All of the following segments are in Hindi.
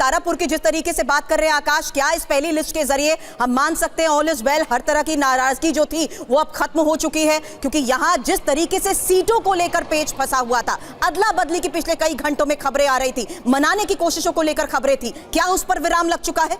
तारापुर की जिस तरीके से बात कर रहे हैं आकाश, क्या इस पहली लिस्ट के जरिए हम मान सकते हैं ऑल इज वेल, हर तरह की नाराजगी जो थी वो अब खत्म हो चुकी है? क्योंकि यहां जिस तरीके से सीटों को लेकर पेच फंसा हुआ था, अदला बदली की पिछले कई घंटों में खबरें आ रही थी, मनाने की कोशिशों को लेकर खबरें थी, क्या उस पर विराम लग चुका है?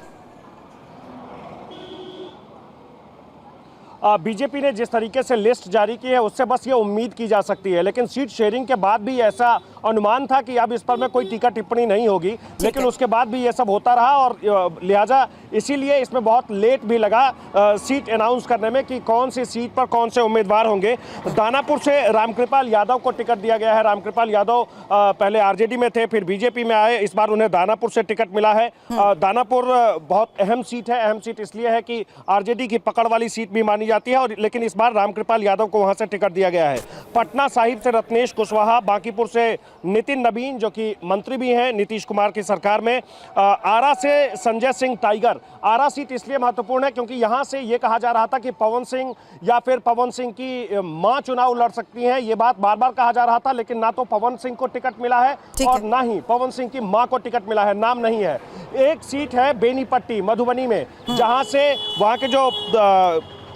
बीजेपी ने जिस तरीके से लिस्ट जारी की है उससे बस ये उम्मीद की जा सकती है, लेकिन सीट शेयरिंग के बाद भी ऐसा अनुमान था कि अब इस पर में कोई टीका टिप्पणी नहीं होगी, लेकिन उसके बाद भी ये सब होता रहा और लिहाजा इसीलिए इसमें बहुत लेट भी लगा सीट अनाउंस करने में कि कौन सी सीट पर कौन से उम्मीदवार होंगे। दानापुर से रामकृपाल यादव को टिकट दिया गया है। रामकृपाल यादव पहले आरजेडी में थे, फिर बीजेपी में आए, इस बार उन्हें दानापुर से टिकट मिला है। दानापुर बहुत अहम सीट है, अहम सीट इसलिए है कि आरजेडी की पकड़ वाली सीट भी मानी जाती है, और लेकिन इस बार रामकृपाल यादव को वहां से टिकट दिया गया है। पटना साहिब से रत्नेश कुशवाहा, बांकीपुर से नितिन नबीन जो कि मंत्री भी हैं नीतीश कुमार की सरकार में, आरा से संजय सिंह टाइगर। आरा सीट इसलिए महत्वपूर्ण है क्योंकि यहां से ये कहा जा रहा था कि पवन सिंह या फिर पवन सिंह की मां चुनाव लड़ सकती हैं, ये बात बार बार कहा जा रहा था, लेकिन ना तो पवन सिंह को टिकट मिला है और ना ही पवन सिंह की मां को टिकट मिला है, नाम नहीं है। एक सीट है बेनीपट्टी मधुबनी में, जहां से वहां के जो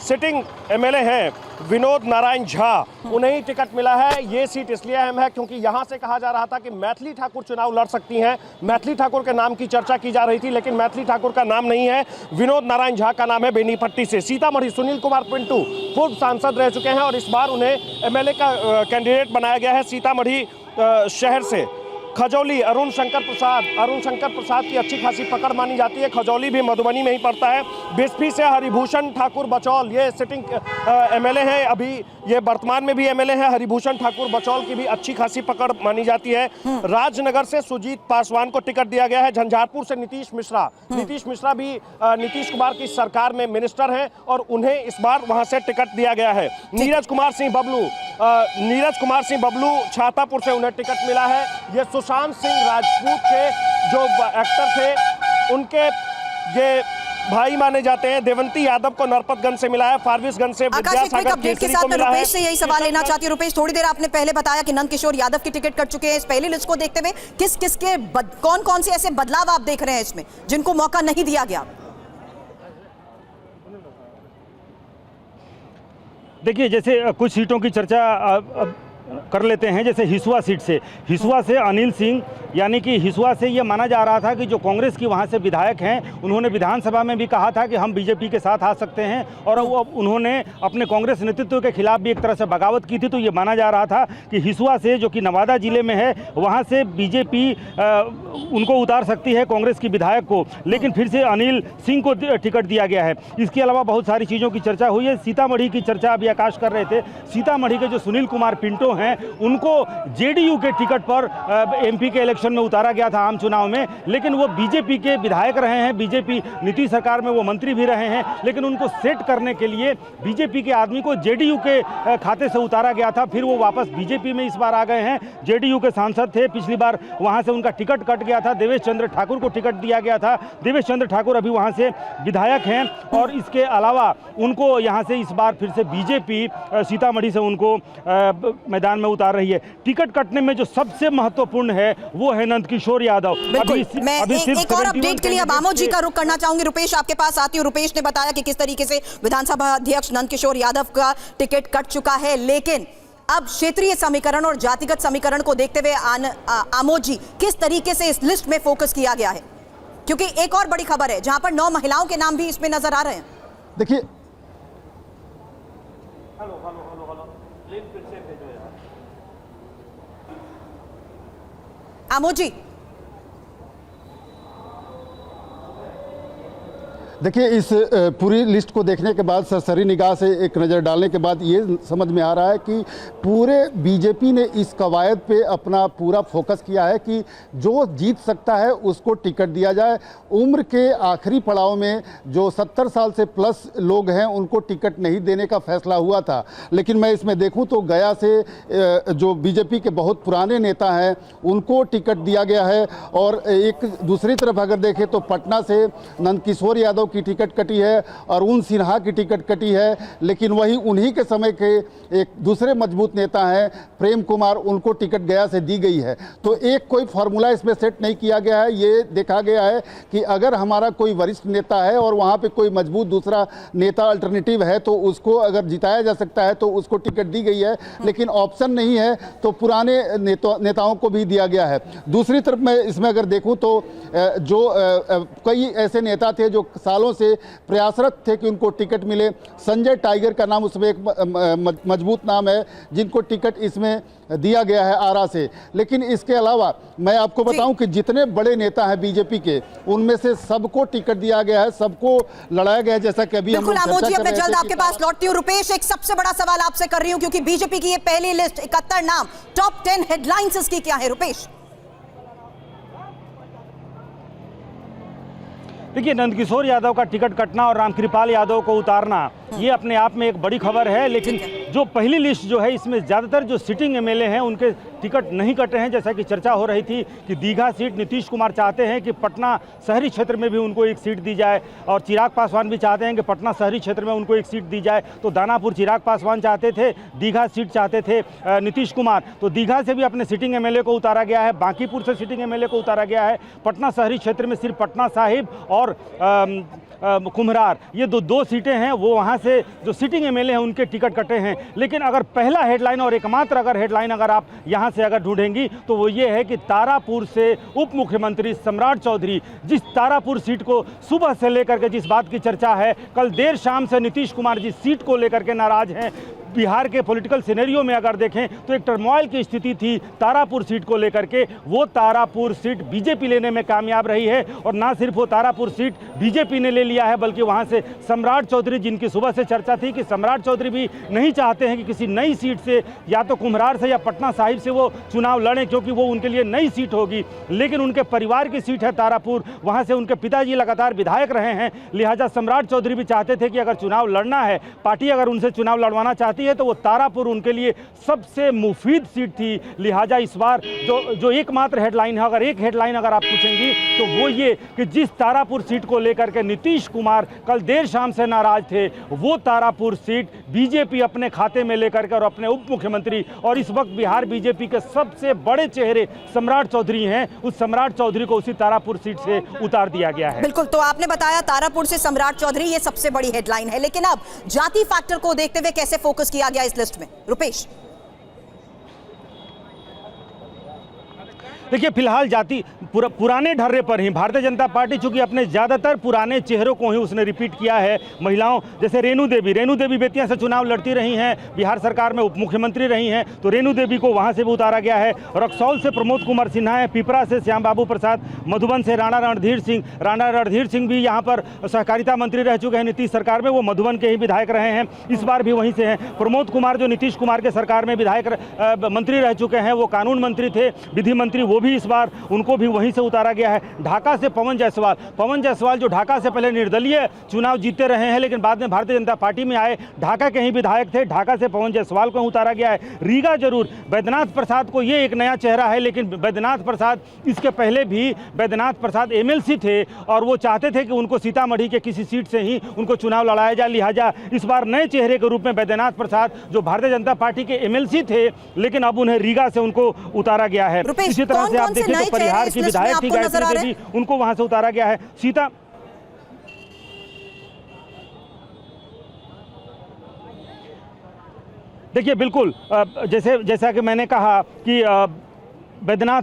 सिटिंग एमएलए हैं विनोद नारायण झा, उन्हें ही टिकट मिला है। ये सीट इसलिए अहम है क्योंकि यहां से कहा जा रहा था कि मैथिली ठाकुर चुनाव लड़ सकती हैं, मैथिली ठाकुर के नाम की चर्चा की जा रही थी, लेकिन मैथिली ठाकुर का नाम नहीं है, विनोद नारायण झा का नाम है बेनीपट्टी से। सीतामढ़ी सुनील कुमार पिंटू पूर्व सांसद रह चुके हैं और इस बार उन्हें एमएलए का कैंडिडेट बनाया गया है सीतामढ़ी शहर से। खजौली अरुण शंकर प्रसाद की अच्छी खासी पकड़ मानी जाती है, खजौली भी मधुबनी में ही पड़ता है। बिस्फी से हरिभूषण ठाकुर बचौल, ये सिटिंग एमएलए हैं, अभी ये वर्तमान में भी एमएलए हैं। हरिभूषण ठाकुर बचौल की भी अच्छी खासी पकड़ मानी जाती है। राजनगर से सुजीत पासवान को टिकट दिया गया है। झंझारपुर से नीतीश मिश्रा भी नीतीश कुमार की सरकार में मिनिस्टर हैं और उन्हें इस बार वहां से टिकट दिया गया है। नीरज कुमार सिंह बबलू छातापुर से उन्हें टिकट मिला है। ये सुशांत सिंह राजपूत के जो एक्टर थे उनके ये भाई माने जाते हैं। देवंती यादव को नरपतगंज से मिला है, फारबिसगंज से विद्यासागर केसरी को मिला है। रुपेश से यही सवाल लेना चाहती हूँ। रुपेश, थोड़ी देर आपने पहले बताया कि नंद किशोर यादव की टिकट कट चुके हैं। इस पहली लिस्ट को देखते हुए किस कौन से ऐसे बदलाव आप देख रहे हैं इसमें जिनको मौका नहीं दिया गया? देखिए, जैसे कुछ सीटों की चर्चा कर लेते हैं। जैसे हिसुआ सीट से अनिल सिंह, यानी कि हिसुआ से ये माना जा रहा था कि जो कांग्रेस की वहाँ से विधायक हैं, उन्होंने विधानसभा में भी कहा था कि हम बीजेपी के साथ आ सकते हैं, और वो उन्होंने अपने कांग्रेस नेतृत्व के खिलाफ भी एक तरह से बगावत की थी। तो ये माना जा रहा था कि हिसुआ से, जो कि नवादा जिले में है, वहाँ से बीजेपी उनको उतार सकती है, कांग्रेस की विधायक को, लेकिन फिर से अनिल सिंह को टिकट दिया गया है। इसके अलावा बहुत सारी चीज़ों की चर्चा हुई है। सीतामढ़ी की चर्चा अभी आकाश कर रहे थे। सीतामढ़ी के जो सुनील कुमार पिंटो हैं, उनको जेडीयू के टिकट पर एमपी के इलेक्शन में उतारा गया था आम चुनाव में, लेकिन वो बीजेपी के विधायक रहे हैं, बीजेपी नीतीश सरकार में वो मंत्री भी रहे हैं, लेकिन उनको सेट करने के लिए बीजेपी के आदमी को जेडीयू के खाते से उतारा गया था। फिर वो वापस बीजेपी में इस बार आ गए हैं। जेडीयू के सांसद थे, पिछली बार वहां से उनका टिकट कट गया था, देवेश चंद्र ठाकुर को टिकट दिया गया था। देवेश चंद्र ठाकुर अभी वहां से विधायक हैं, और इसके अलावा उनको यहाँ से इस बार फिर से बीजेपी सीतामढ़ी से उनको मैदान में उतार रही है। टिकट कटने में जो सबसे महत्वपूर्ण है वो है नंद किशोर यादव। मैं एक और अपडेट के लिए अब आमोद जी का रुख करना चाहूंगी। रुपेश, आपके पास आती हूँ। रुपेश ने बताया कि किस तरीके से विधानसभा अध्यक्ष नंद किशोर यादव का टिकट कट चुका है, लेकिन अब क्षेत्रीय समीकरण और जातिगत समीकरण को देखते हुए आमोद जी, किस तरीके से इस लिस्ट में फोकस किया गया है? क्योंकि एक और बड़ी खबर है जहां पर 9 महिलाओं के नाम भी इसमें नजर आ रहे हैं। देखिए, आमोद जी, देखिए, इस पूरी लिस्ट को देखने के बाद, सरसरी निगाह से एक नज़र डालने के बाद ये समझ में आ रहा है कि पूरे बीजेपी ने इस कवायद पे अपना पूरा फोकस किया है कि जो जीत सकता है उसको टिकट दिया जाए। उम्र के आखिरी पड़ाव में जो 70 साल से प्लस लोग हैं उनको टिकट नहीं देने का फैसला हुआ था, लेकिन मैं इसमें देखूं तो गया से जो बीजेपी के बहुत पुराने नेता हैं उनको टिकट दिया गया है। और एक दूसरी तरफ अगर देखें तो पटना से नंद किशोर यादव की टिकट कटी है, अरुण सिन्हा की टिकट कटी है, लेकिन वही उन्हीं के समय के एक दूसरे मजबूत नेता हैं प्रेम कुमार, उनको टिकट गया से दी गई है। तो एक कोई फार्मूला इसमें सेट नहीं किया गया है। ये देखा गया है कि अगर हमारा कोई वरिष्ठ नेता है और वहाँ पे कोई मजबूत दूसरा नेता अल्टरनेटिव है तो उसको अगर जिताया जा सकता है तो उसको टिकट दी गई है, लेकिन ऑप्शन नहीं है तो पुराने नेताओं को भी दिया गया है। दूसरी तरफ मैं इसमें अगर देखूं तो जो कई ऐसे नेता थे जो सालों से प्रयासरत थे कि उनको टिकट मिले। संजय टाइगर का नाम उसमें एक मजबूत नाम है जिनको टिकट इसमें दिया गया है आरा से। लेकिन इसके अलावा मैं आपको बताऊं कि जितने बड़े नेता हैं बीजेपी के, उनमें से सबको टिकट दिया गया है, सबको लड़ाया गया है। जैसा कि अभी हम लोग चर्चा कर रहे थे। जल्द आपके पास लौटती हूं। रुपेश, एक सबसे बड़ा सवाल आपसे कर रही हूं क्योंकि बीजेपी की ये पहली लिस्ट 71 नाम, टॉप 10 हेडलाइंस इसकी क्या है रुपेश? देखिए, नंदकिशोर यादव का टिकट कटना और रामकृपाल यादव को उतारना ये अपने आप में एक बड़ी खबर है। लेकिन जो पहली लिस्ट जो है इसमें ज़्यादातर जो सिटिंग एमएलए हैं उनके टिकट नहीं कटे हैं। जैसा कि चर्चा हो रही थी कि दीघा सीट नीतीश कुमार चाहते हैं कि पटना शहरी क्षेत्र में भी उनको एक सीट दी जाए, और चिराग पासवान भी चाहते हैं कि पटना शहरी क्षेत्र में उनको एक सीट दी जाए। तो दानापुर चिराग पासवान चाहते थे, दीघा सीट चाहते थे नीतीश कुमार। तो दीघा से भी अपने सिटिंग एमएलए को उतारा गया है, बांकीपुर से सिटिंग एमएलए को उतारा गया है। पटना शहरी क्षेत्र में सिर्फ पटना साहिब और कुम्हरार, ये दो सीटें हैं, वो वहाँ से जो सिटिंग एमएलए हैं उनके टिकट कटे हैं। लेकिन अगर पहला हेडलाइन और एकमात्र अगर हेडलाइन अगर आप यहाँ से अगर ढूंढेंगी तो वो ये है कि तारापुर से उप मुख्यमंत्री सम्राट चौधरी, जिस तारापुर सीट को सुबह से लेकर के जिस बात की चर्चा है, कल देर शाम से नीतीश कुमार जिस सीट को लेकर के नाराज हैं, बिहार के पॉलिटिकल सिनेरियो में अगर देखें तो एक टर्मोइल की स्थिति थी तारापुर सीट को लेकर के। वो तारापुर सीट बीजेपी लेने में कामयाब रही है, और ना सिर्फ वो तारापुर सीट बीजेपी ने ले लिया है बल्कि वहां से सम्राट चौधरी, जिनकी सुबह से चर्चा थी कि सम्राट चौधरी भी नहीं चाहते हैं कि किसी नई सीट से, या तो कुम्हरार से या पटना साहिब से वो चुनाव लड़ें, क्योंकि वो उनके लिए नई सीट होगी। लेकिन उनके परिवार की सीट है तारापुर, वहाँ से उनके पिताजी लगातार विधायक रहे हैं। लिहाजा सम्राट चौधरी भी चाहते थे कि अगर चुनाव लड़ना है, पार्टी अगर उनसे चुनाव लड़वाना चाहती है तो वो तारापुर उनके लिए सबसे मुफीद सीट थी। लिहाजा इस बार जो एकमात्र हेडलाइन है, अगर एक हेडलाइन अगर आप पूछेंगी तो वो ये कि जिस तारापुर सीट को लेकर के नीतीश कुमार कल देर शाम से नाराज थे, वो तारापुर सीट बीजेपी अपने खाते में लेकर के और अपने उप मुख्यमंत्री और इस वक्त बिहार बीजेपी के सबसे बड़े चेहरे सम्राट चौधरी हैं, उस सम्राट चौधरी को उसी तारापुर सीट से उतार दिया गया है। बिल्कुल, तो आपने बताया तारापुर से सम्राट चौधरी, ये सबसे बड़ी हेडलाइन है। लेकिन अब जाति फैक्टर को देखते हुए कैसे फोकस किया गया इस लिस्ट में रुपेश? देखिए, फिलहाल जाति पुराने ढर्रे पर ही भारतीय जनता पार्टी चूंकि अपने ज़्यादातर पुराने चेहरों को ही उसने रिपीट किया है। महिलाओं जैसे रेणु देवी बेतिया से चुनाव लड़ती रही हैं, बिहार सरकार में उप मुख्यमंत्री रही हैं, तो रेणु देवी को वहां से भी उतारा गया है। रक्सौल से प्रमोद कुमार सिन्हा है, पिपरा से श्याम बाबू प्रसाद, मधुबन से राणा रणधीर सिंह भी यहाँ पर सहकारिता मंत्री रह चुके हैं नीतीश सरकार में, वो मधुबन के ही विधायक रहे हैं, इस बार भी वहीं से हैं। प्रमोद कुमार जो नीतीश कुमार के सरकार में विधायक मंत्री रह चुके हैं, वो कानून मंत्री थे, विधि मंत्री, वो भी इस बार उनको भी वहीं से उतारा गया है। ढाका से पवन जायसवाल जो ढाका से पहले निर्दलीय चुनाव जीते रहे हैं लेकिन बाद में भारतीय जनता पार्टी में आए, ढाका के ही विधायक थे, ढाका से पवन जायसवाल को उतारा गया है। रीगा जरूर बैद्यनाथ प्रसाद को, ये एक नया चेहरा है, लेकिन बैद्यनाथ प्रसाद इसके पहले भी बैद्यनाथ प्रसाद एमएलसी थे और वो चाहते थे कि उनको सीतामढ़ी के किसी सीट से ही उनको चुनाव लड़ाया जाए। लिहाजा इस बार नए चेहरे के रूप में बैद्यनाथ प्रसाद जो भारतीय जनता पार्टी के एमएलसी थे, लेकिन अब उन्हें रीगा से उनको उतारा गया है। इसी तरह से आप देखिए तो परिहार की विधायक थी गायत्री देवी, उनको वहां से उतारा गया है। देखिए, बिल्कुल जैसा कि मैंने कहा कि बैद्यनाथ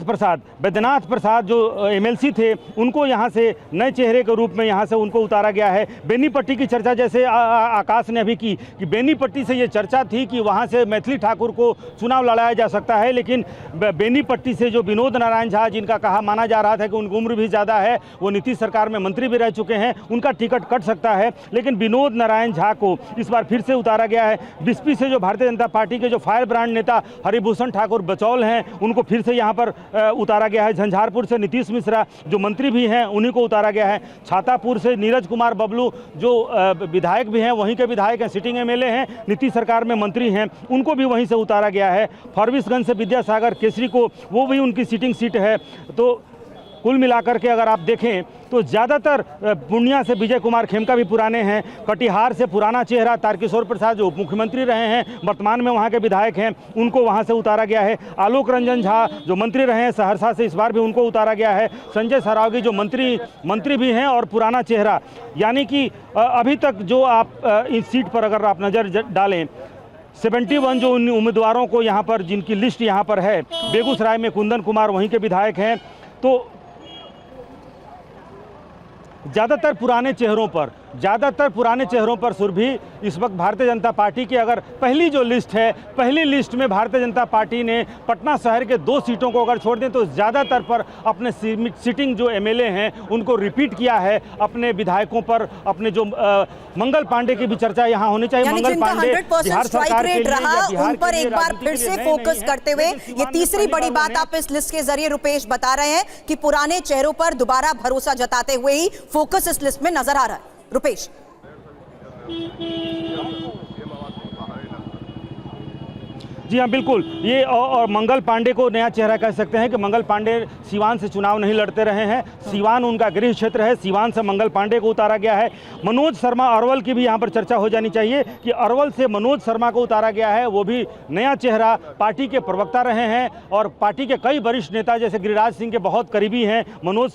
प्रसाद जो एमएलसी थे, उनको यहाँ से नए चेहरे के रूप में यहाँ से उनको उतारा गया है। बेनीपट्टी की चर्चा जैसे आकाश ने अभी की कि बेनीपट्टी से ये चर्चा थी कि वहाँ से मैथिली ठाकुर को चुनाव लड़ाया जा सकता है, लेकिन बेनीपट्टी से जो विनोद नारायण झा, जिनका कहा माना जा रहा था कि उनकी उम्र भी ज़्यादा है, वो नीतीश सरकार में मंत्री भी रह चुके हैं, उनका टिकट कट सकता है, लेकिन विनोद नारायण झा को इस बार फिर से उतारा गया है। बिस्पी से जो भारतीय जनता पार्टी के जो फायर ब्रांड नेता हरिभूषण ठाकुर बचौल हैं, उनको फिर से यहाँ पर उतारा गया है। झंझारपुर से नीतीश मिश्रा जो मंत्री भी हैं, उन्हीं को उतारा गया है। छातापुर से नीरज कुमार बबलू जो विधायक भी हैं, वहीं के विधायक हैं, सिटिंग एमएलए हैं, नीतीश सरकार में मंत्री हैं, उनको भी वहीं से उतारा गया है। फरबिसगंज से विद्यासागर केसरी को, वो भी उनकी सिटिंग सीट है। तो कुल मिलाकर के अगर आप देखें तो ज़्यादातर पूर्णिया से विजय कुमार खेमका भी पुराने हैं, कटिहार से पुराना चेहरा तारकिशोर प्रसाद जो उप मुख्यमंत्री रहे हैं, वर्तमान में वहाँ के विधायक हैं, उनको वहाँ से उतारा गया है। आलोक रंजन झा जो मंत्री रहे हैं सहरसा से, इस बार भी उनको उतारा गया है। संजय सरावगी जो मंत्री भी हैं और पुराना चेहरा, यानी कि अभी तक जो आप इस सीट पर अगर आप नज़र डालें 71 जो उम्मीदवारों को यहाँ पर जिनकी लिस्ट यहाँ पर है, बेगूसराय में कुंदन कुमार वहीं के विधायक हैं, तो ज़्यादातर पुराने चेहरों पर सुरभि इस वक्त भारतीय जनता पार्टी की अगर पहली जो लिस्ट है, पहली लिस्ट में भारतीय जनता पार्टी ने पटना शहर के 2 सीटों को अगर छोड़ दें तो ज़्यादातर पर अपने सिटिंग जो एमएलए हैं उनको रिपीट किया है। अपने विधायकों पर अपने जो मंगल पांडे की भी चर्चा यहाँ होनी चाहिए। मंगल पांडे बिहार सरकार के लिए उन पर एक बार फिर से फोकस करते हुए ये तीसरी बड़ी बात आप इस लिस्ट के जरिए रुपेश बता रहे हैं कि पुराने चेहरों पर दोबारा भरोसा जताते हुए ही फोकस इस लिस्ट में नजर आ रहा है। रुपेश, जी हाँ बिल्कुल, ये और मंगल पांडे को नया चेहरा कह सकते हैं कि मंगल पांडे सीवान से चुनाव नहीं लड़ते रहे हैं, सीवान उनका गृह क्षेत्र है, सीवान से मंगल पांडे को उतारा गया है। मनोज शर्मा अरवल की भी यहाँ पर चर्चा हो जानी चाहिए कि अरवल से मनोज शर्मा को उतारा गया है, वो भी नया चेहरा, पार्टी के प्रवक्ता रहे हैं और पार्टी के कई वरिष्ठ नेता जैसे गिरिराज सिंह के बहुत करीबी हैं मनोज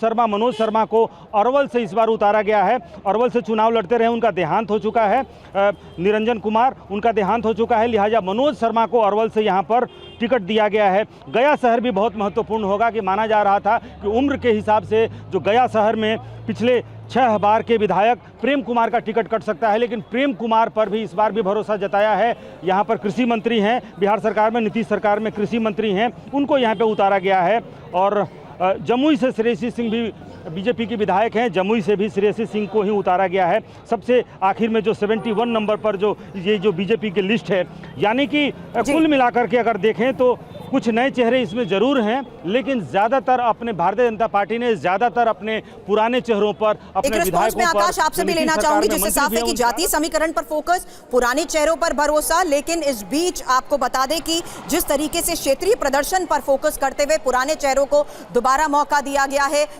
शर्मा को अरवल से इस बार उतारा गया है। अरवल से चुनाव लड़ते रहे, उनका देहांत हो चुका है, निरंजन कुमार उनका देहांत हो चुका है, लिहाजा मनोज शर्मा को अरवल से यहाँ पर टिकट दिया गया है। गया शहर भी बहुत महत्वपूर्ण होगा कि माना जा रहा था कि उम्र के हिसाब से जो गया शहर में पिछले 6 बार के विधायक प्रेम कुमार का टिकट कट सकता है, लेकिन प्रेम कुमार पर भी इस बार भी भरोसा जताया है। यहाँ पर कृषि मंत्री हैं, बिहार सरकार में नीतीश सरकार में कृषि मंत्री हैं, उनको यहाँ पे उतारा गया है। और जमुई से श्रेयसी सिंह भी बीजेपी के विधायक हैं, जमुई से भी श्रेयसी सिंह को ही उतारा गया है। सबसे आखिर में जो 71 नंबर पर जो बीजेपी की लिस्ट है, यानी कि कुल मिलाकर के अगर देखें तो कुछ नए चेहरे इसमें जरूर हैं, लेकिन ज़्यादातर अपने भारतीय जनता पार्टी ने ज़्यादातर अपने पुराने चेहरों पर, अपने विधायकों पर। आकाश आपसे भी लेना चाहूंगी, जिससे साफ है कि जातीय समीकरण पर फोकस, पुराने चेहरों पर भरोसा, लेकिन इस बीच आपको बता दें कि जिस तरीके से क्षेत्रीय प्रदर्शन पर फोकस करते हुए पुराने चेहरों को दोबारा मौका दिया गया है।